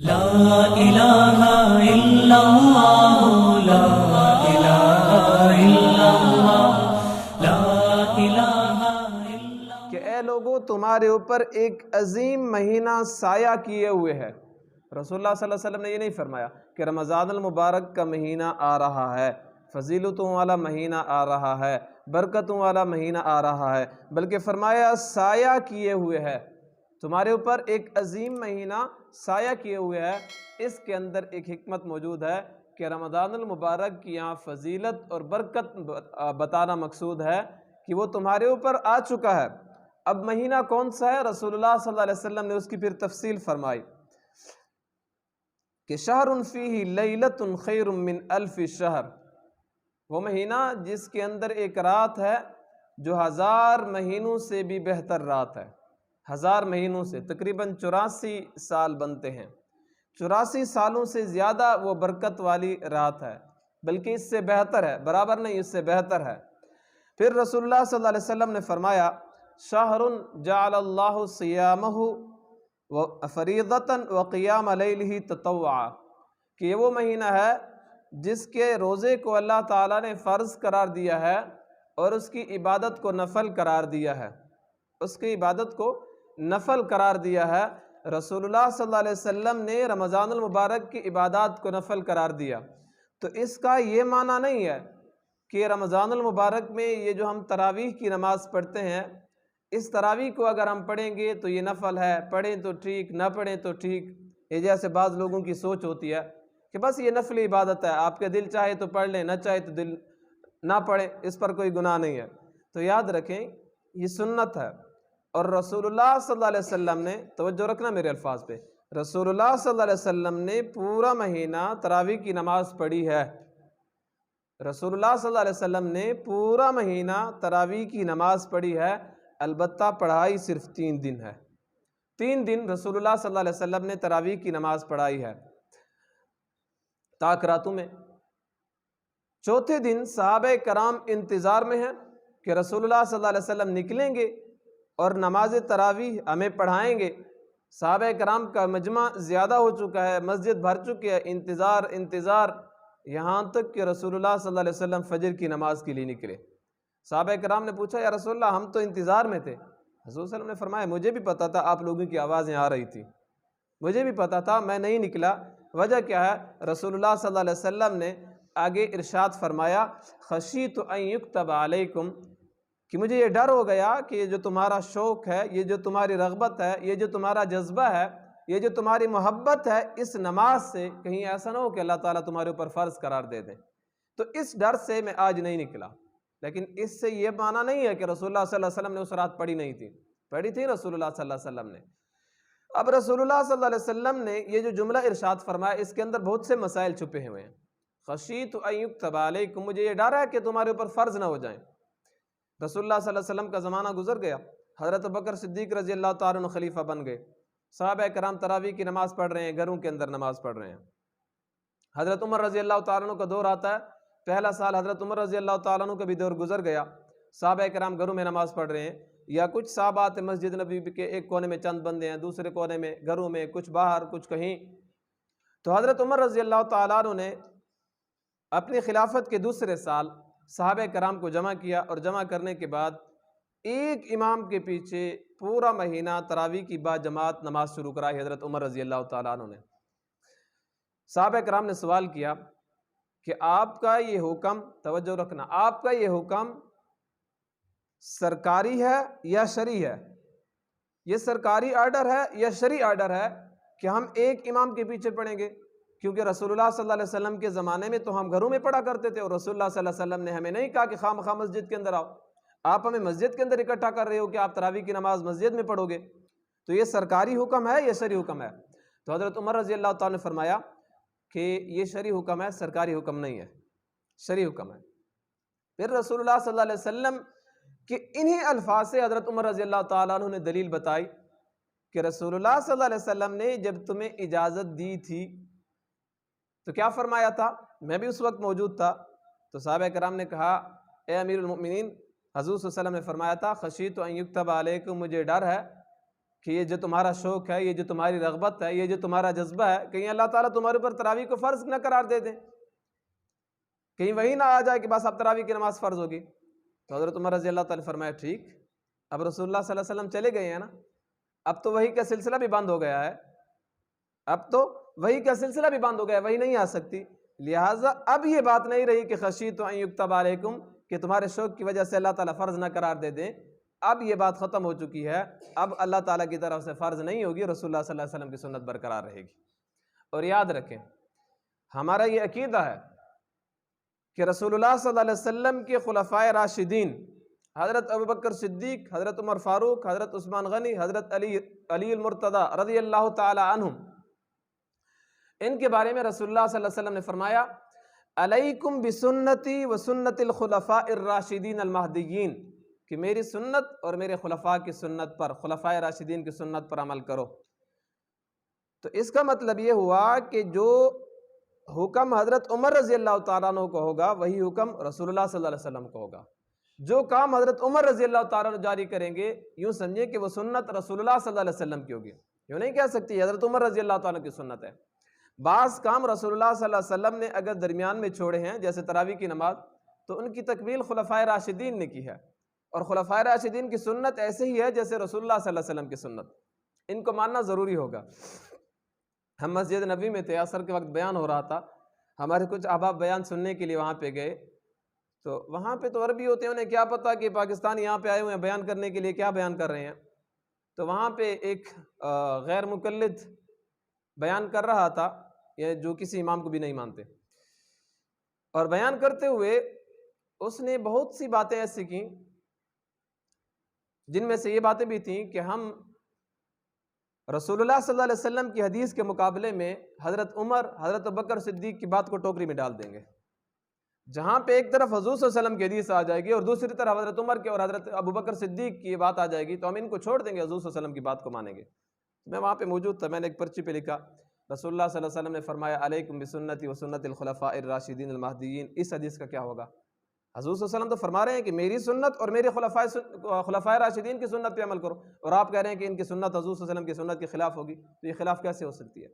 لا الہ الا اللہ لا الہ الا اللہ لا الہ الا کہ اے لوگو تمہارے اوپر ایک عظیم مہینہ سایہ کیے ہوئے ہے۔ رسول اللہ صلی اللہ علیہ وسلم نے یہ نہیں فرمایا کہ رمضان المبارک کا مہینہ آ رہا ہے، فضیلتوں والا مہینہ آ رہا ہے، برکتوں والا مہینہ آ رہا ہے، بلکہ فرمایا سایہ کیے ہوئے ہے۔ تمہارے اوپر ایک عظیم مہینہ سایہ کیے ہوئے ہے۔ اس کے اندر ایک حکمت موجود ہے کہ رمضان المبارک کی یہاں فضیلت اور برکت بتانا مقصود ہے کہ وہ تمہارے اوپر آ چکا ہے۔ اب مہینہ کون سا ہے؟ رسول اللہ صلی اللہ علیہ وسلم نے اس کی پھر تفصیل فرمائی کہ شہر فیہ لیلۃ خیر من الف شہر، وہ مہینہ جس کے اندر ایک رات ہے جو 1000 مہینوں سے بھی بہتر رات ہے۔ 1000 مہینوں سے تقریباً 84 سال بنتے ہیں، 84 سالوں سے زیادہ وہ برکت والی رات ہے، بلکہ اس سے بہتر ہے، برابر نہیں، اس سے بہتر ہے۔ پھر رسول اللہ صلی اللہ علیہ وسلم نے فرمایا شہر جعل اللہ صیامہ فریضۃ وقیام لیلہ تطوعا، کہ یہ وہ مہینہ ہے جس کے روزے کو اللہ تعالیٰ نے فرض قرار دیا ہے اور اس کی عبادت کو نفل قرار دیا ہے، اس کی عبادت کو نفل قرار دیا ہے۔ رسول اللہ صلی اللہ علیہ وسلم نے رمضان المبارک کی عبادات کو نفل قرار دیا، تو اس کا یہ معنی نہیں ہے کہ رمضان المبارک میں یہ جو ہم تراویح کی نماز پڑھتے ہیں، اس تراویح کو اگر ہم پڑھیں گے تو یہ نفل ہے، پڑھیں تو ٹھیک، نہ پڑھیں تو ٹھیک۔ یہ جیسے بعض لوگوں کی سوچ ہوتی ہے کہ بس یہ نفلی عبادت ہے، آپ کے دل چاہے تو پڑھ لیں، نہ چاہے تو دل نہ پڑھیں، اس پر کوئی گناہ نہیں ہے۔ تو یاد رکھیں یہ سنت ہے، اور رسول اللہ صلی اللہ علیہ وسلم نے، توجہ رکھنا میرے الفاظ پہ، رسول اللہ صلی اللہ علیہ وسلم نے پورا مہینہ تراویح کی نماز پڑھی ہے۔ رسول اللہ صلی اللہ علیہ وسلم نے پورا مہینہ تراویح کی نماز پڑھی ہے، البتہ پڑھائی صرف 3 دن ہے۔ 3 دن رسول اللہ صلی اللہ علیہ وسلم نے تراویح کی نماز پڑھائی ہے تاک راتوں میں۔ چوتھے دن صحابہ کرام انتظار میں ہیں کہ رسول اللہ صلی اللہ علیہ وسلم نکلیں گے اور نماز تراویح ہمیں پڑھائیں گے۔ صحابہ کرام کا مجمع زیادہ ہو چکا ہے، مسجد بھر چکی ہے، انتظار یہاں تک کہ رسول اللہ صلی اللہ علیہ وسلم فجر کی نماز کے لیے نکلے۔ صحابہ کرام نے پوچھا یا رسول اللہ ہم تو انتظار میں تھے۔ حضور صلی اللہ علیہ وسلم نے فرمایا مجھے بھی پتا تھا آپ لوگوں کی آوازیں آ رہی تھی، مجھے بھی پتا تھا، میں نہیں نکلا۔ وجہ کیا ہے؟ رسول اللہ صلی اللہ علیہ وسلم نے آگے ارشاد فرمایا خشیت ان یکتب علیکم، کہ مجھے یہ ڈر ہو گیا کہ یہ جو تمہارا شوق ہے، یہ جو تمہاری رغبت ہے، یہ جو تمہارا جذبہ ہے، یہ جو تمہاری محبت ہے اس نماز سے، کہیں ایسا نہ ہو کہ اللہ تعالیٰ تمہارے اوپر فرض قرار دے دیں۔ تو اس ڈر سے میں آج نہیں نکلا۔ لیکن اس سے یہ معنی نہیں ہے کہ رسول اللہ صلی اللہ علیہ وسلم نے اس رات پڑھی نہیں تھی، پڑھی تھی رسول اللہ صلی اللہ علیہ وسلم نے۔ اب رسول اللہ صلی اللہ علیہ وسلم نے یہ جو جملہ ارشاد فرمایا اس کے اندر بہت سے مسائل چھپے ہوئے ہیں۔ خشیت ان یکتب علیکم، مجھے یہ ڈر ہے کہ تمہارے اوپر فرض نہ ہو جائیں۔ رسول اللہ صلی اللہ علیہ وسلم کا زمانہ گزر گیا، حضرت ابوبکر صدیق رضی اللہ تعالیٰ عنہ خلیفہ بن گئے، صحابہ کرام تراویح کی نماز پڑھ رہے ہیں، گھروں کے اندر نماز پڑھ رہے ہیں۔ حضرت عمر رضی اللہ تعالیٰ عنہ کا دور آتا ہے، پہلا سال حضرت عمر رضی اللہ تعالیٰ عنہ کا بھی دور گزر گیا، صحابہ کرام گھروں میں نماز پڑھ رہے ہیں، یا کچھ صحابہ آتے مسجد نبی کے ایک کونے میں چند بندے ہیں، دوسرے کونے میں گھروں میں، کچھ باہر کچھ کہیں۔ تو حضرت عمر رضی اللہ تعالیٰ عنہ نے اپنی خلافت کے دوسرے سال صحابہ کرام کو جمع کیا، اور جمع کرنے کے بعد ایک امام کے پیچھے پورا مہینہ تراویح کی با جماعت نماز شروع کرائی حضرت عمر رضی اللہ تعالیٰ عنہ نے۔ صحابہ کرام نے سوال کیا کہ آپ کا یہ حکم، توجہ رکھنا، آپ کا یہ حکم سرکاری ہے یا شرعی ہے؟ یہ سرکاری آرڈر ہے یا شرعی آرڈر ہے کہ ہم ایک امام کے پیچھے پڑھیں گے؟ کیونکہ رسول اللہ صلی اللہ علیہ وسلم کے زمانے میں تو ہم گھروں میں پڑھا کرتے تھے، اور رسول اللہ صلی اللہ علیہ وسلم نے ہمیں نہیں کہا کہ خواہ مخواہ مسجد کے اندر آؤ، آپ ہمیں مسجد کے اندر اکٹھا کر رہے ہو کہ آپ تراویح کی نماز مسجد میں پڑھو گے، تو یہ سرکاری حکم ہے یا شرعی حکم ہے؟ تو حضرت عمر رضی اللہ تعالیٰ نے فرمایا کہ یہ شرعی حکم ہے، سرکاری حکم نہیں ہے، شرعی حکم ہے۔ پھر رسول اللہ صلی اللہ علیہ وسلم کہ انہی الفاظ سے حضرت عمر رضی اللہ تعالیٰ عنہ نے دلیل بتائی کہ رسول اللہ صلی اللہ علیہ وسلم نے جب تمہیں اجازت دی تھی تو کیا فرمایا تھا؟ میں بھی اس وقت موجود تھا۔ تو صحابہ کرام نے کہا اے امیر المؤمنین، حضور صلی اللہ علیہ وسلم نے فرمایا تھا خشیت ان یکتب علیکم، مجھے ڈر ہے کہ یہ جو تمہارا شوق ہے، یہ جو تمہاری رغبت ہے، یہ جو تمہارا جذبہ ہے، کہیں اللہ تعالیٰ تمہارے اوپر تراویح کو فرض نہ قرار دے دیں، کہیں وہی نہ آ جائے کہ بس اب تراویح کی نماز فرض ہوگی۔ تو حضرت عمر رضی اللہ تعالیٰ فرمایا ٹھیک، اب رسول اللہ صلی اللہ علیہ وسلم چلے گئے ہیں نا، اب تو وحی کا سلسلہ بھی بند ہو گیا ہے، اب تو وحی کا سلسلہ بھی بند ہو گیا ہے، وحی نہیں آ سکتی، لہٰذا اب یہ بات نہیں رہی کہ خشیت ان یکتب علیکم، کہ تمہارے شوق کی وجہ سے اللہ تعالیٰ فرض نہ قرار دے دیں، اب یہ بات ختم ہو چکی ہے، اب اللہ تعالیٰ کی طرف سے فرض نہیں ہوگی، رسول اللہ صلی اللہ علیہ وسلم کی سنت برقرار رہے گی۔ اور یاد رکھیں، ہمارا یہ عقیدہ ہے کہ رسول اللہ صلی اللہ علیہ وسلم کے خلفائے راشدین حضرت ابوبکر صدیق، حضرت عمر فاروق، حضرت عثمان غنی، حضرت علی المرتضی رضی اللہ تعالی عنہم، ان کے بارے میں رسول اللہ صلی اللہ علیہ وسلم نے فرمایا علیکم بسنتی و سنت الخلفاء الراشدین المہدیین، کہ میری سنت اور میرے خلفاء کی سنت پر، خلفاء راشدین کی سنت پر عمل کرو۔ تو اس کا مطلب یہ ہوا کہ جو حکم حضرت عمر رضی اللہ تعالیٰ عنہ کو ہوگا وہی حکم رسول اللہ صلی اللہ علیہ وسلم کو ہوگا، جو کام حضرت عمر رضی اللہ تعالیٰ عنہ جاری کریں گے یوں سمجھیں کہ وہ سنت رسول اللہ صلی اللہ علیہ وسلم کی ہوگی، یوں نہیں کہہ سکتی حضرت عمر رضی اللہ تعالیٰ کی سنت ہے۔ بعض کام رسول اللہ صلی اللہ علیہ وسلم نے اگر درمیان میں چھوڑے ہیں، جیسے تراویح کی نماز، تو ان کی تکمیل خلفائے راشدین نے کی ہے، اور خلفائے راشدین کی سنت ایسے ہی ہے جیسے رسول اللہ صلی اللہ علیہ وسلم کی سنت، ان کو ماننا ضروری ہوگا۔ ہم مسجد نبوی میں تھے، عصر کے وقت بیان ہو رہا تھا، ہمارے کچھ احباب بیان سننے کے لیے وہاں پہ گئے، تو وہاں پہ تو عربی ہوتے ہیں، انہیں کیا پتہ کہ پاکستان یہاں پہ آئے ہوئے ہیں بیان کرنے کے لیے، کیا بیان کر رہے ہیں۔ تو وہاں پہ ایک غیر مقلد بیان کر رہا تھا، جو کسی امام کو بھی نہیں مانتے، اور بیان کرتے ہوئے اس نے بہت سی باتیں ایسی کی جن میں سے یہ باتیں بھی تھیں کہ ہم رسول اللہ صلی اللہ علیہ وسلم کی حدیث کے مقابلے میں حضرت عمر، حضرت ابوبکر صدیق کی بات کو ٹوکری میں ڈال دیں گے۔ جہاں پہ ایک طرف حضور صلی اللہ علیہ وسلم کی حدیث آ جائے گی اور دوسری طرف حضرت عمر کے اور حضرت ابوبکر صدیق کی بات آ جائے گی، تو ہم ان کو چھوڑ دیں گے، حضور صلی اللہ علیہ وسلم کی بات کو مانیں گے۔ میں وہاں پہ موجود تھا، میں نے ایک پرچی پہ لکھا رسول اللہ صلی اللہ علیہ وسلم نے فرمایا علیکم بسنتی و سنت الخلفاء الراشدین المہدیین، اس حدیث کا کیا ہوگا؟ حضور صلی اللہ علیہ وسلم تو فرما رہے ہیں کہ میری سنت اور میرے خلفائے راشدین کی سنت پہ عمل کرو، اور آپ کہہ رہے ہیں کہ ان کی سنت حضور صلی اللہ علیہ وسلم کی سنت کے خلاف ہوگی، تو یہ خلاف کیسے ہو سکتی ہے؟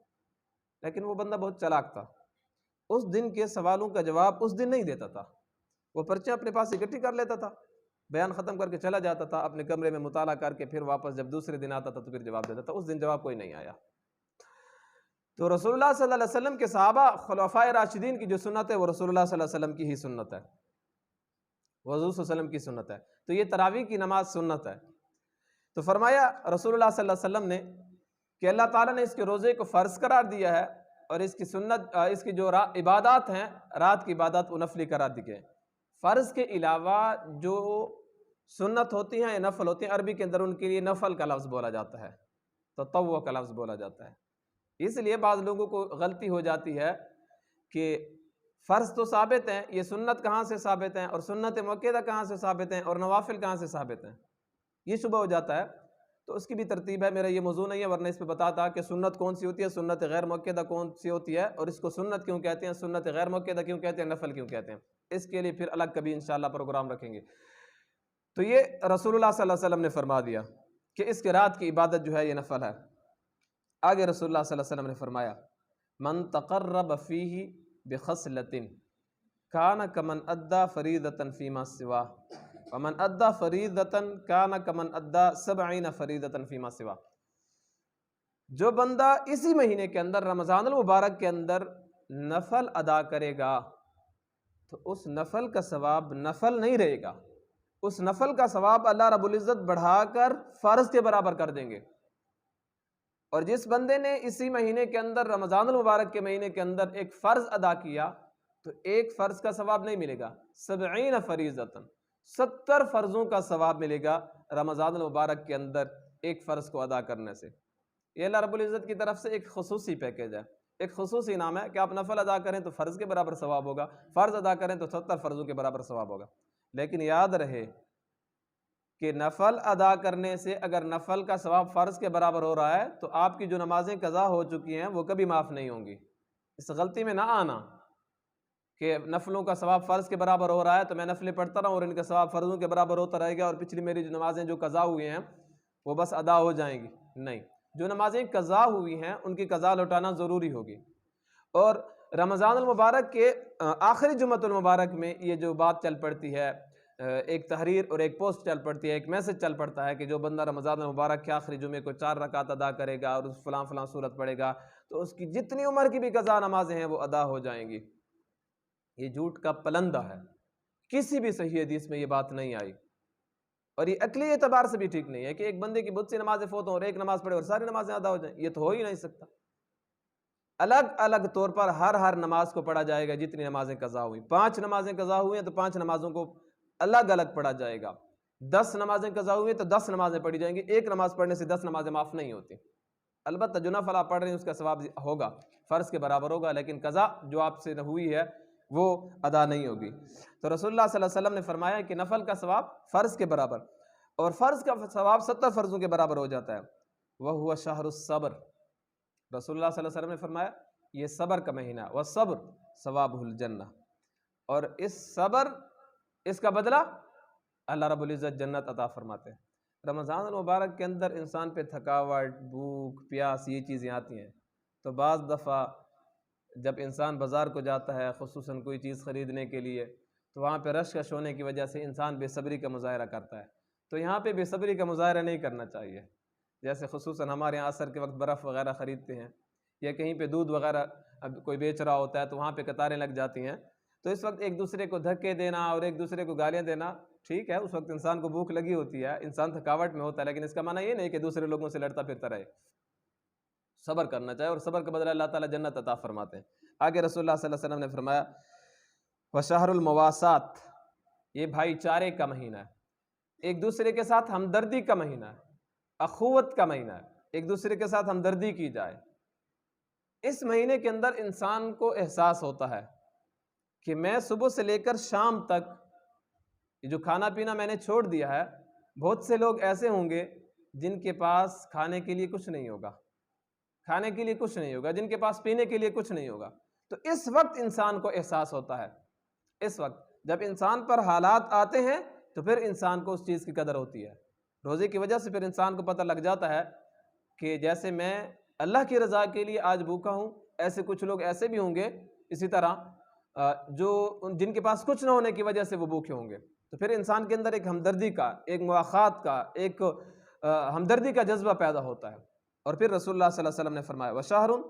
لیکن وہ بندہ بہت چالاک تھا، اس دن کے سوالوں کا جواب اس دن نہیں دیتا تھا، وہ پرچیاں اپنے پاس اکٹھی کر لیتا تھا، بیان ختم کر کے چلا جاتا تھا اپنے کمرے میں مطالعہ کر کے، پھر واپس جب دوسرے دن آتا تھا تو پھر جواب دیتا تھا۔ اس دن جواب کوئی نہیں آیا۔ تو رسول اللہ صلی اللہ علیہ وسلم کے صحابہ خلفائے راشدین کی جو سنت ہے وہ رسول اللہ صلی اللہ علیہ وسلم کی ہی سنت ہے، وہ حضور صلی اللہ علیہ وسلم کی سنت ہے۔ تو یہ تراویح کی نماز سنت ہے۔ تو فرمایا رسول اللہ صلی اللہ علیہ وسلم نے کہ اللہ تعالیٰ نے اس کے روزے کو فرض قرار دیا ہے، اور اس کی سنت، اس کی جو عبادات ہیں، رات کی عبادات وہ نفلی قرار دی گئے۔ فرض کے علاوہ جو سنت ہوتی ہیں یا نفل ہوتی ہیں، عربی کے اندر ان کے لیے نفل کا لفظ بولا جاتا ہے، تطوع کا لفظ بولا جاتا ہے۔ اس لیے بعض لوگوں کو غلطی ہو جاتی ہے کہ فرض تو ثابت ہیں، یہ سنت کہاں سے ثابت ہیں، اور سنت مؤکدہ کہاں سے ثابت ہیں، اور نوافل کہاں سے ثابت ہیں، یہ شبہ ہو جاتا ہے۔ تو اس کی بھی ترتیب ہے، میرا یہ موضوع نہیں ہے، ورنہ اس پہ بتاتا کہ سنت کون سی ہوتی ہے، سنت غیر مؤکدہ کون سی ہوتی ہے، اور اس کو سنت کیوں کہتے ہیں، سنت غیر مؤکدہ کیوں کہتے ہیں، نفل کیوں کہتے ہیں۔ اس کے لیے پھر الگ کبھی انشاءاللہ پروگرام رکھیں گے۔ تو یہ رسول اللہ صلی اللہ علیہ وسلم نے فرما دیا کہ اس کے رات کی عبادت جو ہے یہ نفل ہے۔ آگے رسول اللہ صلی اللہ علیہ وسلم نے فرمایا من تقرب فیہ بخصلۃ کان کمن ادى فریضۃ فیما سواہ ومن ادى فریضۃ کان کمن ادى 70 فریضۃ فیما سواہ۔ جو بندہ اسی مہینے کے اندر، رمضان المبارک کے اندر نفل ادا کرے گا تو اس نفل کا ثواب نفل نہیں رہے گا، اس نفل کا ثواب اللہ رب العزت بڑھا کر فرض کے برابر کر دیں گے۔ اور جس بندے نے اسی مہینے کے اندر، رمضان المبارک کے مہینے کے اندر ایک فرض ادا کیا تو ایک فرض کا ثواب نہیں ملے گا، 70 فریضۃ، 70 فرضوں کا ثواب ملے گا رمضان المبارک کے اندر ایک فرض کو ادا کرنے سے۔ یہ اللہ رب العزت کی طرف سے ایک خصوصی پیکیج ہے، ایک خصوصی انعام ہے کہ آپ نفل ادا کریں تو فرض کے برابر ثواب ہوگا، فرض ادا کریں تو 70 فرضوں کے برابر ثواب ہوگا۔ لیکن یاد رہے کہ نفل ادا کرنے سے اگر نفل کا ثواب فرض کے برابر ہو رہا ہے تو آپ کی جو نمازیں قضا ہو چکی ہیں وہ کبھی معاف نہیں ہوں گی۔ اس غلطی میں نہ آنا کہ نفلوں کا ثواب فرض کے برابر ہو رہا ہے تو میں نفلیں پڑھتا رہا ہوں اور ان کا ثواب فرضوں کے برابر ہوتا رہے گا، اور پچھلی میری جو نمازیں جو قضا ہوئی ہیں وہ بس ادا ہو جائیں گی۔ نہیں، جو نمازیں قضا ہوئی ہیں ان کی قضا لوٹانا ضروری ہوگی۔ اور رمضان المبارک کے آخری جمعۃ المبارک میں یہ جو بات چل پڑتی ہے، ایک تحریر اور ایک پوسٹ چل پڑتی ہے، ایک میسج چل پڑتا ہے کہ جو بندہ رمضان المبارک کے آخری جمعے کو 4 رکعت ادا کرے گا اور اس فلاں فلاں صورت پڑھے گا تو اس کی جتنی عمر کی بھی قضا نمازیں ہیں وہ ادا ہو جائیں گی۔ یہ جھوٹ کا پلندہ ہے، کسی بھی صحیح حدیث میں یہ بات نہیں آئی، اور یہ عقلی اعتبار سے بھی ٹھیک نہیں ہے کہ ایک بندے کی بہت سی نمازیں فوت ہوں اور ایک نماز پڑھے اور ساری نمازیں ادا ہو جائیں، یہ تو ہو ہی نہیں سکتا۔ الگ الگ طور پر ہر نماز کو پڑھا جائے گا جتنی نمازیں قضا ہوئی۔ 5 نمازیں قضا ہوئی ہیں تو 5 نمازوں کو الگ الگ پڑھا جائے گا۔ 10 نمازیں قضا ہوئی ہیں تو 10 نمازیں پڑھی جائیں گی۔ ایک نماز پڑھنے سے 10 نمازیں معاف نہیں ہوتی۔ البتہ جو نفل آپ پڑھ رہے ہیں اس کا ثواب ہوگا، فرض کے برابر ہوگا، لیکن قضا جو آپ سے ہوئی ہے وہ ادا نہیں ہوگی۔ تو رسول اللہ صلی اللہ علیہ وسلم نے فرمایا کہ نفل کا ثواب فرض کے برابر، اور فرض کا ثواب 70 فرضوں کے برابر ہو جاتا ہے۔ وَهُوَ شَهْرُ الصَّبْرِ، رسول اللہ صلی اللہ علیہ وسلم نے فرمایا یہ صبر کا مہینہ، وَالصَّبْرُ ثوابُهُ الْجَنَّةُ، اور اس صبر، اس کا بدلہ اللہ رب العزت جنت عطا فرماتے ہیں۔ رمضان المبارک کے اندر انسان پہ تھکاوٹ، بھوک، پیاس یہ چیزیں آتی ہیں، تو بعض دفعہ جب انسان بازار کو جاتا ہے خصوصاً کوئی چیز خریدنے کے لیے تو وہاں پہ رش کش ہونے کی وجہ سے انسان بے صبری کا مظاہرہ کرتا ہے، تو یہاں پہ بے صبری کا مظاہرہ نہیں کرنا چاہیے۔ جیسے خصوصاً ہمارے یہاں عصر کے وقت برف وغیرہ خریدتے ہیں یا کہیں پہ دودھ وغیرہ کوئی بیچ رہا ہوتا ہے تو وہاں پہ قطاریں لگ جاتی ہیں، تو اس وقت ایک دوسرے کو دھکے دینا اور ایک دوسرے کو گالیاں دینا ٹھیک ہے، اس وقت انسان کو بھوک لگی ہوتی ہے، انسان تھکاوٹ میں ہوتا ہے، لیکن اس کا معنی یہ نہیں کہ دوسرے لوگوں سے لڑتا پھرتا رہے۔ صبر کرنا چاہیے اور صبر کا بدلہ اللہ تعالیٰ جنت عطا فرماتے ہیں۔ آگے رسول اللہ صلی اللہ علیہ وسلم نے فرمایا وَشَهْرُ الْمَوَاسَاتِ، یہ بھائی چارے کا مہینہ ہے، ایک دوسرے کے ساتھ ہمدردی کا مہینہ ہے، اخوت کا مہینہ ہے، ایک دوسرے کے ساتھ ہمدردی کی جائے۔ اس مہینے کے اندر انسان کو احساس ہوتا ہے کہ میں صبح سے لے کر شام تک یہ جو کھانا پینا میں نے چھوڑ دیا ہے، بہت سے لوگ ایسے ہوں گے جن کے پاس کھانے کے لیے کچھ نہیں ہوگا، کھانے کے لیے کچھ نہیں ہوگا، جن کے پاس پینے کے لیے کچھ نہیں ہوگا، تو اس وقت انسان کو احساس ہوتا ہے۔ اس وقت جب انسان پر حالات آتے ہیں تو پھر انسان کو اس چیز کی قدر ہوتی ہے۔ روزے کی وجہ سے پھر انسان کو پتہ لگ جاتا ہے کہ جیسے میں اللہ کی رضا کے لیے آج بھوکا ہوں، ایسے کچھ لوگ ایسے بھی ہوں گے اسی طرح جو جن کے پاس کچھ نہ ہونے کی وجہ سے وہ بھوکے ہوں گے، تو پھر انسان کے اندر ایک ہمدردی کا، ایک مواخات کا، ایک ہمدردی کا جذبہ پیدا ہوتا ہے۔ اور پھر رسول اللہ صلی اللہ علیہ وسلم نے فرمایا وَشَهْرٌ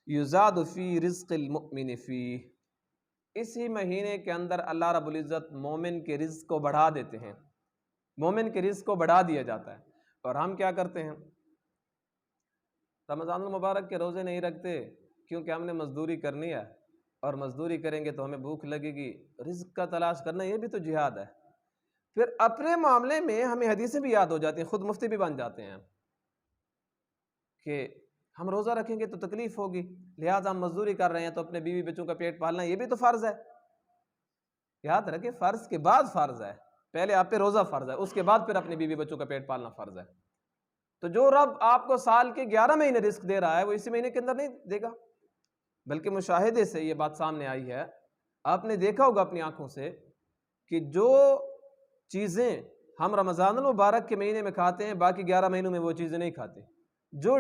يُزَادُ فِي رِزْقِ الْمُؤْمِنِ فِيهِ، اسی مہینے کے اندر اللہ رب العزت مومن کے رزق کو بڑھا دیتے ہیں، مومن کے رزق کو بڑھا دیا جاتا ہے۔ اور ہم کیا کرتے ہیں؟ رمضان المبارک کے روزے نہیں رکھتے کیونکہ ہم نے مزدوری کرنی ہے، اور مزدوری کریں گے تو ہمیں بھوک لگے گی، رزق کا تلاش کرنا یہ بھی تو جہاد ہے۔ پھر اپنے معاملے میں ہمیں حدیثیں بھی یاد ہو جاتی ہیں، خود مفتی بھی بن جاتے ہیں کہ ہم روزہ رکھیں گے تو تکلیف ہوگی، لہٰذا ہم مزدوری کر رہے ہیں تو اپنے بیوی بچوں کا پیٹ پالنا یہ بھی تو فرض ہے۔ یاد رکھیں فرض کے بعد فرض ہے، پہلے آپ پہ روزہ فرض ہے، اس کے بعد پھر اپنے بیوی بچوں کا پیٹ پالنا فرض ہے۔ تو جو رب آپ کو سال کے 11 مہینے رزق دے رہا ہے وہ اسی مہینے کے اندر نہیں دے گا، بلکہ مشاہدے سے یہ بات سامنے آئی ہے، آپ نے دیکھا ہوگا اپنی آنکھوں سے کہ جو چیزیں ہم رمضان المبارک کے مہینے میں کھاتے ہیں باقی 11 مہینوں میں وہ چیزیں نہیں کھاتے۔ جو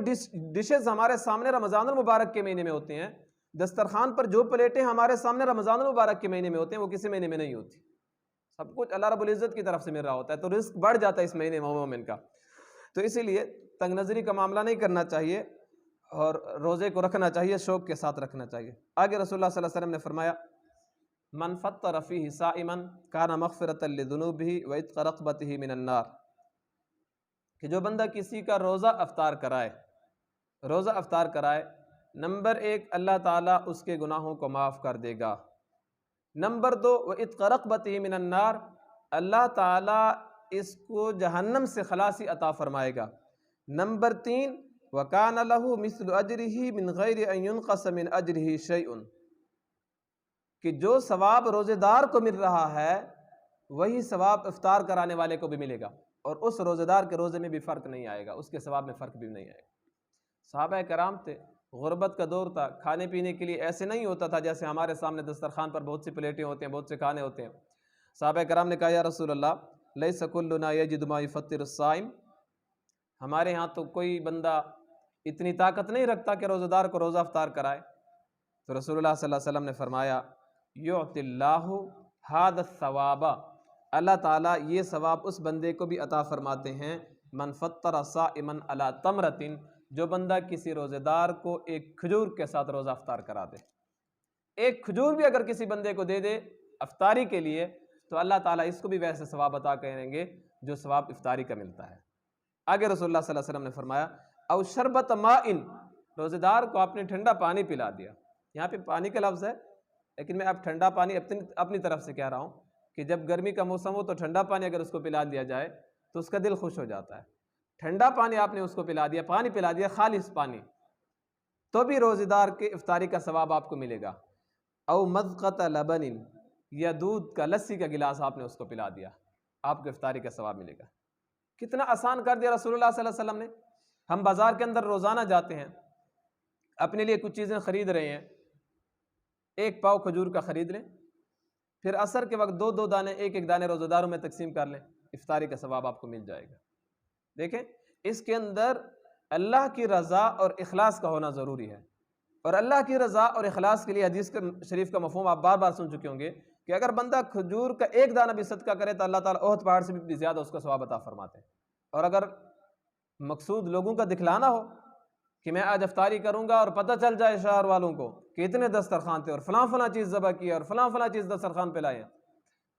ڈشز ہمارے سامنے رمضان المبارک کے مہینے میں ہوتے ہیں، دسترخوان پر جو پلیٹیں ہمارے سامنے رمضان المبارک کے مہینے میں ہوتے ہیں وہ کسی مہینے میں نہیں ہوتی، سب کچھ اللہ رب العزت کی طرف سے مل رہا ہوتا ہے، تو رزق بڑھ جاتا ہے اس مہینے میں مومن کا۔ تو اسی لیے تنگ نظری کا معاملہ نہیں کرنا چاہیے اور روزے کو رکھنا چاہیے، شوق کے ساتھ رکھنا چاہیے۔ آگے رسول اللہ صلی اللہ علیہ وسلم نے فرمایا من فطر فیہ صائما کان مغفرۃ لذنوبہ وعتق رقبتہ من النار، کہ جو بندہ کسی کا روزہ افطار کرائے، نمبر 1 اللہ تعالیٰ اس کے گناہوں کو معاف کر دے گا، نمبر 2 وعتق رقبتہ من النار، اللہ تعالیٰ اس کو جہنم سے خلاصی عطا فرمائے گا، نمبر 3 وَكَانَ لَهُ مِثْلُ أَجْرِهِ مِنْ غَيْرِ أَنْ يُنْقَصَ مِنْ أَجْرِهِ شَيْءٌ، کہ جو ثواب روزے دار کو مل رہا ہے وہی ثواب افطار کرانے والے کو بھی ملے گا، اور اس روزے دار کے روزے میں بھی فرق نہیں آئے گا، اس کے ثواب میں فرق بھی نہیں آئے گا۔ صحابہ کرام تھے، غربت کا دور تھا، کھانے پینے کے لیے ایسے نہیں ہوتا تھا جیسے ہمارے سامنے دسترخوان پر بہت سی پلیٹیں ہوتے ہیں، بہت سے کھانے ہوتے ہیں۔ صحابہ کرام نے کہا یا رسول اللہ لیس کلنا یجد ما یفطر الصائم، ہمارے ہاں تو کوئی بندہ اتنی طاقت نہیں رکھتا کہ روزہ دار کو روزہ افطار کرائے۔ تو رسول اللہ صلی اللہ علیہ وسلم نے فرمایا یعطی اللہ ھذا الثواب، اللہ تعالیٰ یہ ثواب اس بندے کو بھی عطا فرماتے ہیں من فطر صائما علی تمرۃ، جو بندہ کسی روزہ دار کو ایک کھجور کے ساتھ روزہ افطار کرا دے۔ ایک کھجور بھی اگر کسی بندے کو دے دے افطاری کے لیے تو اللہ تعالیٰ اس کو بھی ویسے ثواب عطا کریں گے جو ثواب افطاری کا ملتا ہے۔ آگے رسول اللہ صلی اللہ علیہ وسلم نے فرمایا او شربت ماء، روزہ دار کو آپ نے ٹھنڈا پانی پلا دیا۔ یہاں پہ پانی کا لفظ ہے، لیکن میں اب ٹھنڈا پانی اپنی طرف سے کہہ رہا ہوں کہ جب گرمی کا موسم ہو تو ٹھنڈا پانی اگر اس کو پلا دیا جائے تو اس کا دل خوش ہو جاتا ہے۔ ٹھنڈا پانی آپ نے اس کو پلا دیا، پانی پلا دیا خالص پانی، تو بھی روزہ دار کے افطاری کا ثواب آپ کو ملے گا۔ او مذقۃ لبن، یا دودھ کا لسی کا گلاس آپ نے اس کو پلا دیا، آپ کو افطاری کا ثواب ملے گا۔ کتنا آسان کر دیا رسول اللہ صلی اللہ علیہ وسلم نے۔ ہم بازار کے اندر روزانہ جاتے ہیں، اپنے لیے کچھ چیزیں خرید رہے ہیں، ایک پاؤ کھجور کا خرید لیں، پھر عصر کے وقت دو دانے ایک دانے روزہ داروں میں تقسیم کر لیں، افطاری کا ثواب آپ کو مل جائے گا۔ دیکھیں اس کے اندر اللہ کی رضا اور اخلاص کا ہونا ضروری ہے، اور اللہ کی رضا اور اخلاص کے لیے حدیث شریف کا مفہوم آپ بار بار سن چکے ہوں گے کہ اگر بندہ کھجور کا ایک دانہ بھی صدقہ کرے تو اللہ تعالیٰ احد پہاڑ سے بھی زیادہ اس کا ثواب عطا فرماتے ہیں۔ اور اگر مقصود لوگوں کا دکھلانا ہو کہ میں آج افطاری کروں گا اور پتہ چل جائے شہر والوں کو کہ اتنے دسترخوان تھے اور فلاں چیز ذبح کی اور فلاں چیز دسترخوان پہ لائے ہیں،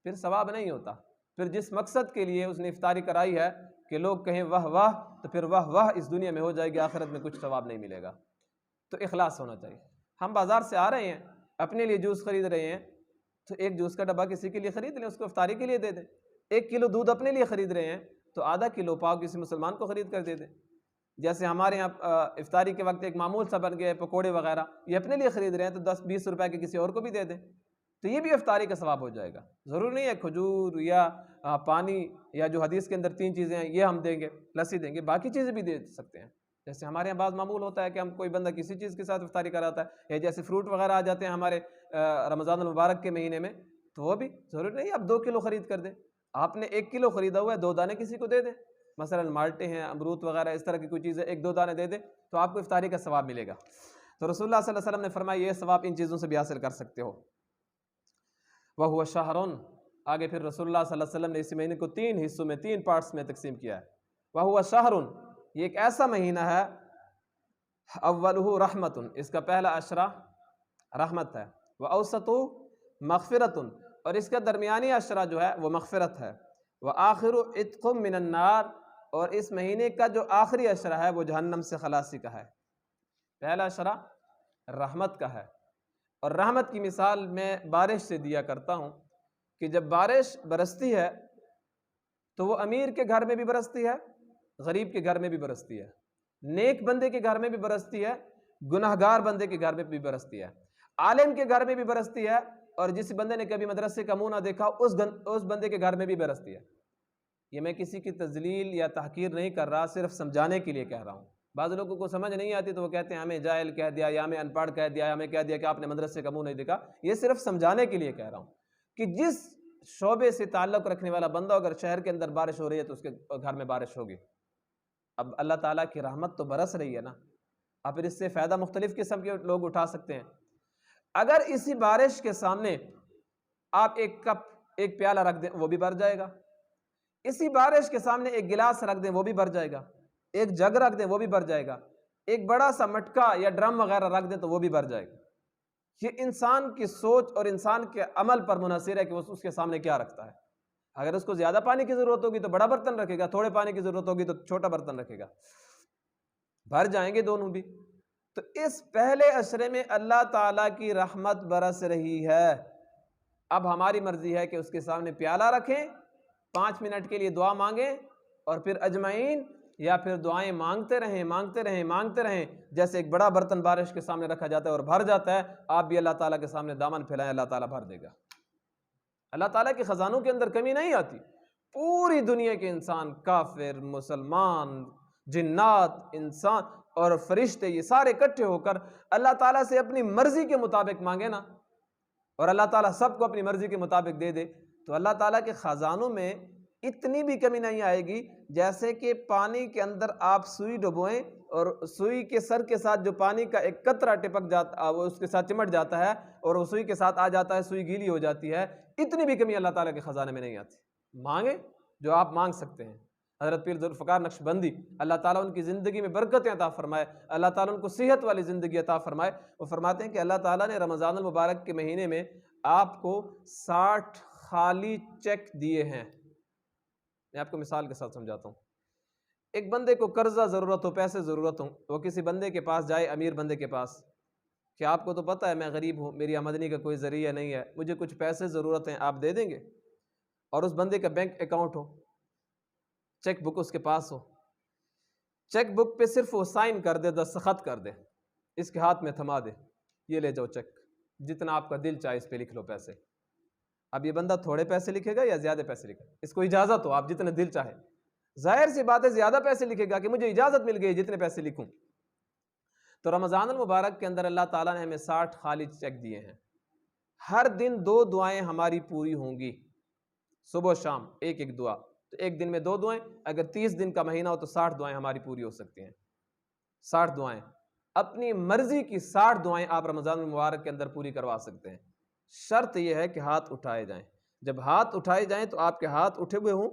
پھر ثواب نہیں ہوتا۔ پھر جس مقصد کے لیے اس نے افطاری کرائی ہے کہ لوگ کہیں واہ واہ، تو پھر واہ واہ اس دنیا میں ہو جائے گی، آخرت میں کچھ ثواب نہیں ملے گا۔ تو اخلاص ہونا چاہیے۔ ہم بازار سے آ رہے ہیں، اپنے لیے جوس خرید رہے ہیں، تو ایک جوس کا ڈبہ کسی کے لیے خرید لیں، اس کو افطاری کے لیے دے دیں۔ 1 کلو دودھ اپنے لیے خرید رہے ہیں تو آدھا کلو پاؤ کسی مسلمان کو خرید کر دے دیں۔ جیسے ہمارے یہاں افطاری کے وقت ایک معمول سا بن گیا ہے پکوڑے وغیرہ، یہ اپنے لیے خرید رہے ہیں تو 10-20 روپے کے کسی اور کو بھی دے دیں، تو یہ بھی افطاری کا ثواب ہو جائے گا۔ ضروری نہیں ہے کھجور یا پانی یا جو حدیث کے اندر 3 چیزیں ہیں یہ ہم دیں گے، لسی دیں گے، باقی چیزیں بھی دے سکتے ہیں۔ جیسے ہمارے یہاں بعض معمول ہوتا ہے کہ ہم کوئی بندہ کسی چیز کے ساتھ افطاری کراتا ہے، یا جیسے فروٹ وغیرہ آ جاتے ہیں ہمارے رمضان المبارک کے مہینے میں، تو وہ بھی ضروری نہیں ہے آپ 2 کلو خرید کر دیں۔ آپ نے 1 کلو خریدا ہوا ہے، 2 دانے کسی کو دے دیں، مثلا مالٹے ہیں، امرود وغیرہ اس طرح کی کوئی چیزیں 1-2 دانے دے دیں تو آپ کو افطاری کا ثواب ملے گا۔ تو رسول اللہ صلی اللہ علیہ وسلم نے فرمایا یہ ثواب ان چیزوں سے بھی حاصل کر سکتے ہو۔ وَهُوَ شَهْرٌ، آگے پھر رسول اللہ صلی اللہ علیہ وسلم نے اس مہینے کو 3 حصوں میں 3 پارٹس میں تقسیم کیا ہے۔ وَهُوَ شَهْرٌ، یہ ایک ایسا مہینہ ہے، اولہ رحمت، اس کا پہلا عشرہ رحمت ہے، وَأَوْسَطُ مغفرۃ، اور اس کا درمیانی عشرہ جو ہے وہ مغفرت ہے، وَآخِرُ عِتْقٌ مِّنَ النَّارِ، اور اس مہینے کا جو آخری عشرہ ہے وہ جہنم سے خلاصی کا ہے۔ پہلا عشرہ رحمت کا ہے، اور رحمت کی مثال میں بارش سے دیا کرتا ہوں کہ جب بارش برستی ہے تو وہ امیر کے گھر میں بھی برستی ہے، غریب کے گھر میں بھی برستی ہے، نیک بندے کے گھر میں بھی برستی ہے، گناہگار بندے کے گھر میں بھی برستی ہے، عالم کے گھر میں بھی برستی ہے، اور جس بندے نے کبھی مدرسے کا منہ نہ دیکھا اس بندے کے گھر میں بھی برستی ہے۔ یہ میں کسی کی تذلیل یا تحقیر نہیں کر رہا، صرف سمجھانے کے لیے کہہ رہا ہوں۔ بعض لوگوں کو سمجھ نہیں آتی تو وہ کہتے ہیں ہمیں جاہل کہہ دیا، یا ہمیں ان پڑھ کہہ دیا، یا ہمیں کہہ دیا کہ آپ نے مدرسے کا منہ نہیں دیکھا۔ یہ صرف سمجھانے کے لیے کہہ رہا ہوں کہ جس شعبے سے تعلق رکھنے والا بندہ اگر شہر کے اندر بارش ہو رہی ہے تو اس کے گھر میں بارش ہوگی۔ اب اللہ تعالیٰ کی رحمت تو برس رہی ہے نا، اب پھر اس سے فائدہ مختلف قسم کے لوگ اٹھا سکتے ہیں۔ اگر اسی بارش کے سامنے آپ ایک پیالہ رکھ دیں وہ بھی بھر جائے گا، اسی بارش کے سامنے ایک گلاس رکھ دیں وہ بھی بھر جائے گا، ایک جگ رکھ دیں وہ بھی بھر جائے گا، ایک بڑا سا مٹکا یا ڈرم وغیرہ رکھ دیں تو وہ بھی بھر جائے گا۔ یہ انسان کی سوچ اور انسان کے عمل پر منحصر ہے کہ وہ اس کے سامنے کیا رکھتا ہے۔ اگر اس کو زیادہ پانی کی ضرورت ہوگی تو بڑا برتن رکھے گا، تھوڑے پانی کی ضرورت ہوگی تو چھوٹا برتن رکھے گا، بھر جائیں گے دونوں بھی۔ تو اس پہلے عشرے میں اللہ تعالیٰ کی رحمت برس رہی ہے۔ اب ہماری مرضی ہے کہ اس کے سامنے پیالہ رکھیں، 5 منٹ کے لیے دعا مانگیں، اور پھر اجمعین یا پھر دعائیں مانگتے رہیں، جیسے ایک بڑا برتن بارش کے سامنے رکھا جاتا ہے اور بھر جاتا ہے، آپ بھی اللہ تعالیٰ کے سامنے دامن پھیلائیں، اللہ تعالیٰ بھر دے گا۔ اللہ تعالیٰ کے خزانوں کے اندر کمی نہیں آتی۔ پوری دنیا کے انسان، کافر، مسلمان، جنات، انسان اور فرشتے، یہ سارے اکٹھے ہو کر اللہ تعالیٰ سے اپنی مرضی کے مطابق مانگے نا، اور اللہ تعالیٰ سب کو اپنی مرضی کے مطابق دے دے، تو اللہ تعالیٰ کے خزانوں میں اتنی بھی کمی نہیں آئے گی جیسے کہ پانی کے اندر آپ سوئی ڈبوئیں اور سوئی کے سر کے ساتھ جو پانی کا ایک قطرہ ٹپک جاتا وہ اس کے ساتھ چمٹ جاتا ہے اور وہ سوئی کے ساتھ آ جاتا ہے، سوئی گیلی ہو جاتی ہے، اتنی بھی کمی اللہ تعالیٰ کے خزانے میں نہیں آتی۔ مانگیں جو آپ مانگ سکتے ہیں۔ حضرت پیر ذوالفقار نقشبندی اللہ تعالیٰ ان کی زندگی میں برکتیں عطا فرمائے، اللہ تعالیٰ ان کو صحت والی زندگی عطا فرمائے، وہ فرماتے ہیں کہ اللہ تعالیٰ نے رمضان المبارک کے مہینے میں آپ کو 60 خالی چیک دیے ہیں۔ میں آپ کو مثال کے ساتھ سمجھاتا ہوں۔ ایک بندے کو قرضہ ضرورت ہو، پیسے ضرورت ہوں، وہ کسی بندے کے پاس جائے، امیر بندے کے پاس، کہ آپ کو تو پتہ ہے میں غریب ہوں، میری آمدنی کا کوئی ذریعہ نہیں ہے، مجھے کچھ پیسے ضرورت ہیں، آپ دے دیں گے؟ اور اس بندے کا بینک اکاؤنٹ ہو، چیک بک اس کے پاس ہو، چیک بک پہ صرف وہ سائن کر دے، دستخط کر دے، اس کے ہاتھ میں تھما دے، یہ لے جاؤ چیک، جتنا آپ کا دل چاہے اس پہ لکھ لو پیسے۔ اب یہ بندہ تھوڑے پیسے لکھے گا یا زیادہ پیسے لکھے گا؟ اس کو اجازت ہو، آپ جتنے دل چاہے، ظاہر سی بات ہے زیادہ پیسے لکھے گا کہ مجھے اجازت مل گئی جتنے پیسے لکھوں۔ تو رمضان المبارک کے اندر اللہ تعالیٰ نے ہمیں 60 خالی چیک دیے ہیں۔ ہر دن 2 دعائیں ہماری پوری ہوں گی، صبح و شام ایک ایک دعا، تو ایک دن میں 2 دعائیں، اگر 30 دن کا مہینہ ہو تو 60 دعائیں ہماری پوری ہو سکتی ہیں۔ 60 دعائیں، اپنی مرضی کی 60 دعائیں آپ رمضان المبارک کے اندر پوری کروا سکتے ہیں۔ شرط یہ ہے کہ ہاتھ اٹھائے جائیں۔ جب ہاتھ اٹھائے جائیں تو آپ کے ہاتھ اٹھے ہوئے ہوں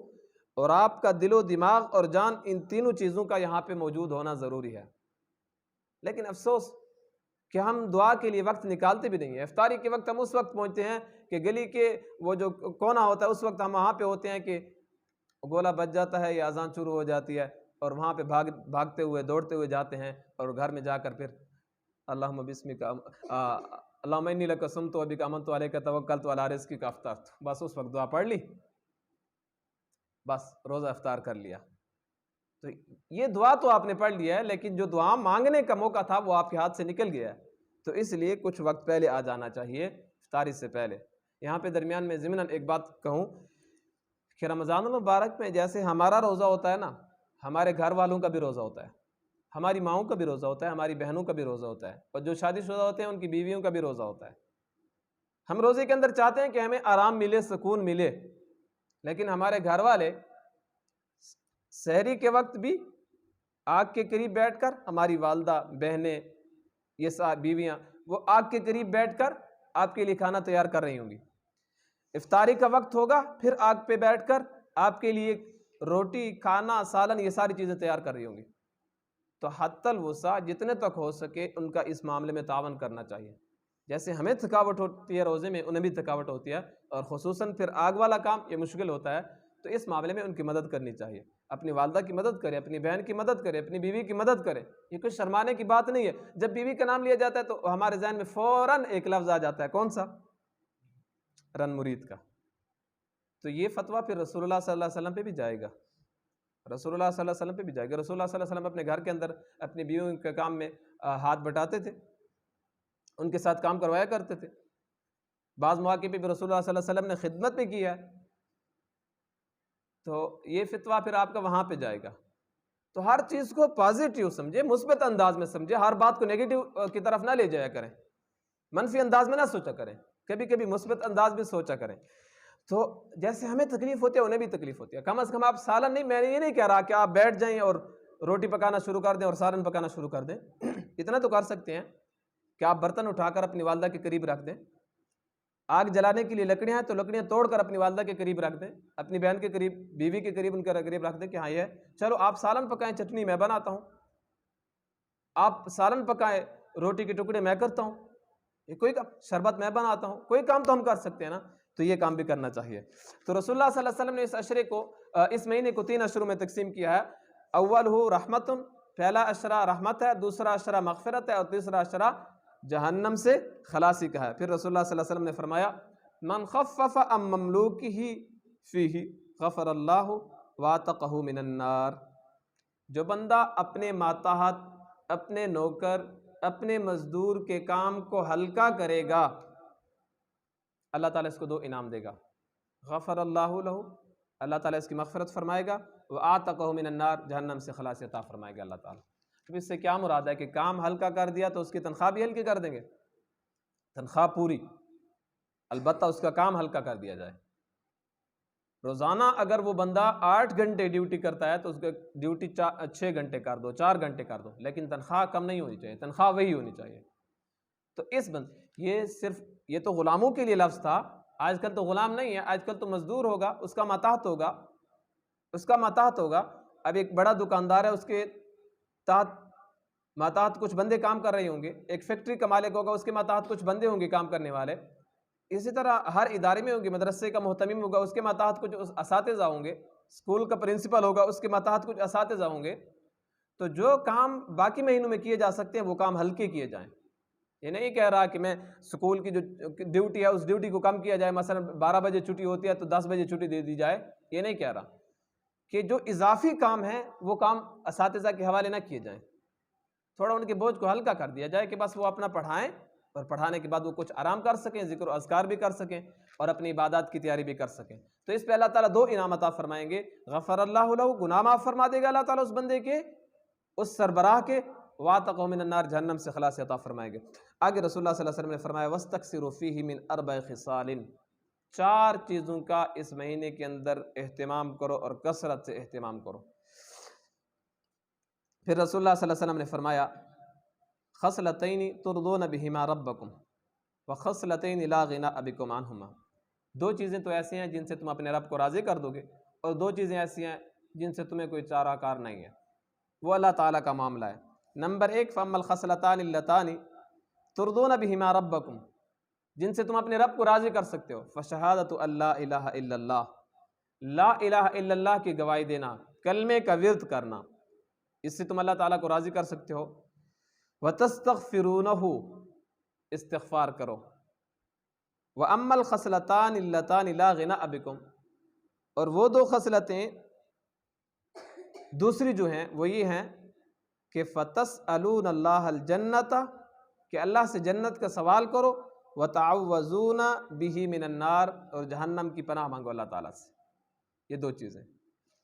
اور آپ کا دل و دماغ اور جان ان تینوں چیزوں کا یہاں پہ موجود ہونا ضروری ہے۔ لیکن افسوس کہ ہم دعا کے لیے وقت نکالتے بھی نہیں ہیں۔ افطاری کے وقت ہم اس وقت پہنچتے ہیں کہ گلی کے وہ جو کونا ہوتا ہے اس وقت ہم وہاں پہ ہوتے ہیں کہ گولا بج جاتا ہے یا اذان شروع ہو جاتی ہے، اور وہاں پہ بھاگتے ہوئے دوڑتے ہوئے جاتے ہیں، اور گھر میں جا کر پھر اللہم بسمک اللہم انی لک صمت و بک آمنت و علیک توکلت وعلی رزقک افطرت، بس اس وقت دعا پڑھ لی، بس روزہ افطار کر لیا۔ تو یہ دعا تو آپ نے پڑھ لیا ہے، لیکن جو دعا مانگنے کا موقع تھا وہ آپ کے ہاتھ سے نکل گیا ہے، تو اس لیے کچھ وقت پہلے آ جانا چاہیے، افطاری سے پہلے۔ یہاں پہ درمیان میں ضمناً ایک بات کہوں کہ رمضان المبارک میں جیسے ہمارا روزہ ہوتا ہے نا، ہمارے گھر والوں کا بھی روزہ ہوتا ہے، ہماری ماؤں کا بھی روزہ ہوتا ہے، ہماری بہنوں کا بھی روزہ ہوتا ہے، اور جو شادی شدہ ہوتے ہیں ان کی بیویوں کا بھی روزہ ہوتا ہے۔ ہم روزے کے اندر چاہتے ہیں کہ ہمیں آرام ملے، سکون ملے، لیکن ہمارے گھر والے سحری کے وقت بھی آگ کے قریب بیٹھ کر، ہماری والدہ، بہنیں، یہ ساری بیویاں، وہ آگ کے قریب بیٹھ کر آپ کے لیے کھانا تیار کر رہی ہوں گی۔ افطاری کا وقت ہوگا، پھر آگ پہ بیٹھ کر آپ کے لیے روٹی، کھانا، سالن، یہ ساری چیزیں تیار کر رہی ہوں گی۔ تو حتی الوسع جتنے تک ہو سکے ان کا اس معاملے میں تعاون کرنا چاہیے۔ جیسے ہمیں تھکاوٹ ہوتی ہے روزے میں، انہیں بھی تھکاوٹ ہوتی ہے، اور خصوصاً پھر آگ والا کام یہ مشکل ہوتا ہے، تو اس معاملے میں ان کی مدد کرنی چاہیے۔ اپنی والدہ کی مدد کرے، اپنی بہن کی مدد کرے، اپنی بیوی کی مدد کرے، یہ کچھ شرمانے کی بات نہیں ہے۔ جب بیوی کا نام لیا جاتا ہے تو ہمارے ذہن میں فوراً ایک لفظ آ جاتا ہے، کون سا؟ رن مرید کا۔ تو یہ فتویٰ پھر رسول اللہ صلی اللہ علیہ وسلم پہ بھی جائے گا، رسول اللہ صلی اللہ علیہ وسلم پہ بھی جائے گا۔ رسول اللہ صلی اللہ علیہ وسلم اپنے گھر کے اندر اپنی بیویوں کے کام میں ہاتھ بٹاتے تھے، ان کے ساتھ کام کروایا کرتے تھے۔ بعض مواقع پہ بھی رسول اللہ صلی اللہ علیہ وسلم نے خدمت بھی کی ہے، تو یہ فتویٰ پھر آپ کا وہاں پہ جائے گا۔ تو ہر چیز کو پازیٹیو سمجھے، مثبت انداز میں سمجھے، ہر بات کو نیگیٹو کی طرف نہ لے جایا کریں، منفی انداز میں نہ سوچا کریں، کبھی کبھی مثبت انداز میں سوچا کریں۔ تو جیسے ہمیں تکلیف ہوتی ہے انہیں بھی تکلیف ہوتی ہے، کم از کم آپ سالن نہیں، میں نے یہ نہیں کہہ رہا کہ آپ بیٹھ جائیں اور روٹی پکانا شروع کر دیں اور سالن پکانا شروع کر دیں، اتنا تو کر سکتے ہیں کہ آپ برتن اٹھا کر اپنی والدہ کے قریب رکھ دیں، آگ جلانے کے لیے لکڑیاں ہیں تو لکڑیاں توڑ کر اپنی والدہ کے قریب رکھ دیں، اپنی بہن کے قریب، بیوی کے قریب، ان کے قریب رکھ دیں کہ ہاں یہ ہے، چلو آپ سالن پکائیں، چٹنی میں بناتا ہوں، آپ سالن پکائیں، روٹی کے ٹکڑے میں کرتا ہوں، یہ کوئی کام، شربت میں بناتا ہوں، کوئی کام تو ہم کر سکتے ہیں نا، تو یہ کام بھی کرنا چاہیے۔ تو رسول اللہ صلی اللہ علیہ وسلم نے اس عشرے کو، اس مہینے کو 3 عشروں میں تقسیم کیا ہے۔ اول رحمت، پہلا عشرہ رحمت ہے، دوسرا عشرہ مغفرت ہے، اور تیسرا عشرہ جہنم سے خلاصی کا ہے۔ پھر رسول اللہ صلی اللہ علیہ وسلم نے فرمایا من خفف عن مملوکہ فیہ غفر اللہ وعتقہ من النار، جو بندہ اپنے ماتحت، اپنے نوکر، اپنے مزدور کے کام کو ہلکا کرے گا، اللہ تعالیٰ اس کو 2 انعام دے گا، غفر اللہ لہ، اللہ تعالیٰ اس کی مغفرت فرمائے گا، وعتقہ من النار، جہنم سے خلاصی عطا فرمائے گا اللہ تعالیٰ۔ اب اس سے کیا مراد ہے کہ کام ہلکا کر دیا تو اس کی تنخواہ بھی ہلکی کر دیں گے؟ تنخواہ پوری، البتہ اس کا کام ہلکا کر دیا جائے۔ روزانہ اگر وہ بندہ 8 گھنٹے ڈیوٹی کرتا ہے تو اس کو ڈیوٹی 6 گھنٹے کر دو، 4 گھنٹے کر دو، لیکن تنخواہ کم نہیں ہونی چاہیے، تنخواہ وہی ہونی چاہیے۔ تو یہ تو غلاموں کے لیے لفظ تھا، آج کل تو غلام نہیں ہے، آج کل تو مزدور ہوگا، اس کا ماتحت ہوگا۔ اب ایک بڑا دکاندار ہے، اس کے ماتحت کچھ بندے کام کر رہے ہوں گے، ایک فیکٹری کا مالک ہوگا، اس کے ماتحت کچھ بندے ہوں گے کام کرنے والے، اسی طرح ہر ادارے میں ہوں گے، مدرسے کا محتمم ہوگا، اس کے ماتحت کچھ اساتذہ ہوں گے، اسکول کا پرنسپل ہوگا، اس کے ماتحت کچھ اساتذہ ہوں گے۔ تو جو کام باقی مہینوں میں کیے جا سکتے ہیں وہ کام ہلکے کیے جائیں۔ یہ نہیں کہہ رہا کہ میں اسکول کی جو ڈیوٹی ہے اس ڈیوٹی کو کم کیا جائے، مثلا 12 بجے چھٹی ہوتی ہے تو 10 بجے چھٹی دے دی جائے، یہ نہیں کہہ رہا کہ جو اضافی کام ہے وہ کام اساتذہ کے حوالے نہ کیے جائیں، تھوڑا ان کے بوجھ کو ہلکا کر دیا جائے کہ بس وہ اپنا پڑھائیں اور پڑھانے کے بعد وہ کچھ آرام کر سکیں، ذکر و اذکار بھی کر سکیں اور اپنی عبادات کی تیاری بھی کر سکیں۔ تو اس پہ اللہ تعالیٰ 2 انعام عطا فرمائیں گے، غفر اللہ لہ، گناہ معاف فرما دے گا اللہ تعالیٰ اس بندے کے، اس سربراہ کے، وَاعْتَقَهُ مِنَ النَّارِ، جہنم سے خلاص عطا فرمائیں گے۔ آگے رسول اللہ صلی اللہ علیہ وسلم نے فرمایا وَاسْتَكْثِرُوا فِيهِ مِنْ 4 خِصَالٍ، 4 چیزوں کا اس مہینے کے اندر اہتمام کرو اور کثرت سے اہتمام کرو۔ پھر رسول اللہ صلی اللہ علیہ وسلم نے فرمایا خصلتین ترضون بہما ربکم وخصلتین لا غناء بکم عنہما، 2 چیزیں تو ایسی ہیں جن سے تم اپنے رب کو راضی کر دو گے، اور 2 چیزیں ایسی ہیں جن سے تمہیں کوئی چارہ کار نہیں ہے، وہ اللہ تعالیٰ کا معاملہ ہے۔ نمبر 1 فَأَمَّا الْخَصْلَتَانِ اللَّتَانِ تُرْضُونَ بِهِمَا رَبَّكُمْ، جن سے تم اپنے رب کو راضی کر سکتے ہو، فَشَهَادَةُ أَن لَا إِلَٰهَ إِلَّا اللَّهُ، لا الہ الا اللہ کی گواہی دینا، کلمے کا ورد کرنا، اس سے تم اللہ تعالیٰ کو راضی کر سکتے ہو۔ وَتَسْتَغْفِرُونَهُ، استغفار کرو۔ وَأَمَّا الْخَصْلَتَانِ اللَّتَانِ لَا غِنَاءَ بِكُمْ، اور وہ 2 خصلتیں دوسری جو ہیں وہ یہ ہیں کہ فَتَسْأَلُونَ اللَّهَ الْجَنَّةَ، کہ اللہ سے جنت کا سوال کرو، وَتَعَوَّذُونَ بِهِ مِنَ النَّارِ، اور جہنم کی پناہ مانگو اللہ تعالیٰ سے۔ یہ 2 چیزیں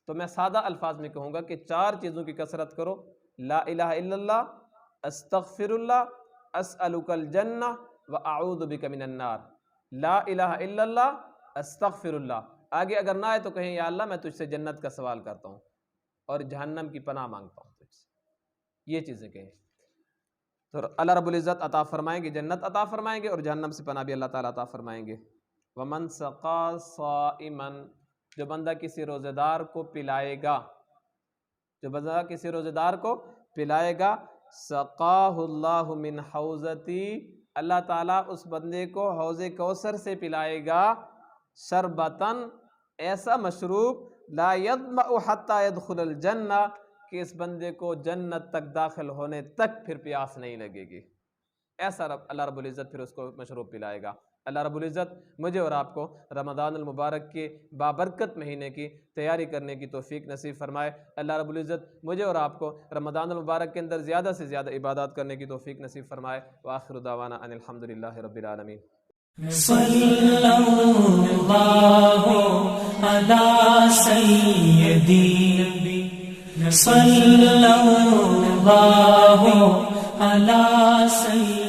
تو میں سادہ الفاظ میں کہوں گا کہ 4 چیزوں کی کثرت کرو، لا الہ الا اللہ، استغفر اللہ، اسألک الجنہ، واعوذ بک من النار۔ لا الہ الا اللہ، استغفر اللہ، آگے اگر نہ آئے تو کہیں یا اللہ میں تجھ سے جنت کا سوال کرتا ہوں اور جہنم کی پناہ مانگتا ہوں تجھ سے، یہ چیزیں کہیں تو اللہ رب العزت عطا فرمائیں گے، جنت عطا فرمائیں گے اور جہنم سے پناہ بھی اللہ تعالیٰ عطا فرمائیں گے۔ وَمَنْ سَقَا صَائِمًا، جو بندہ کسی روزے دار کو پلائے گا، جو بندہ کسی روزے دار کو پلائے گا، سقاہ اللہ من حوزتی، اللہ تعالیٰ اس بندے کو حوض کوثر سے پلائے گا، شربتاً، ایسا مشروب، لا یظمأ حتی یدخل الجنہ، کہ اس بندے کو جنت تک داخل ہونے تک پھر پیاس نہیں لگے گی، ایسا اللہ رب العزت پھر اس کو مشروب پلائے گا۔ اللہ رب العزت مجھے اور آپ کو رمضان المبارک کے بابرکت مہینے کی تیاری کرنے کی توفیق نصیب فرمائے۔ اللہ رب العزت مجھے اور آپ کو رمضان المبارک کے اندر زیادہ سے زیادہ عبادات کرنے کی توفیق نصیب فرمائے۔ وآخر دعوانا ان الحمدللہ رب العالمین۔ صلی اللہ علی سیدنا، صلی اللہ علی سیدنا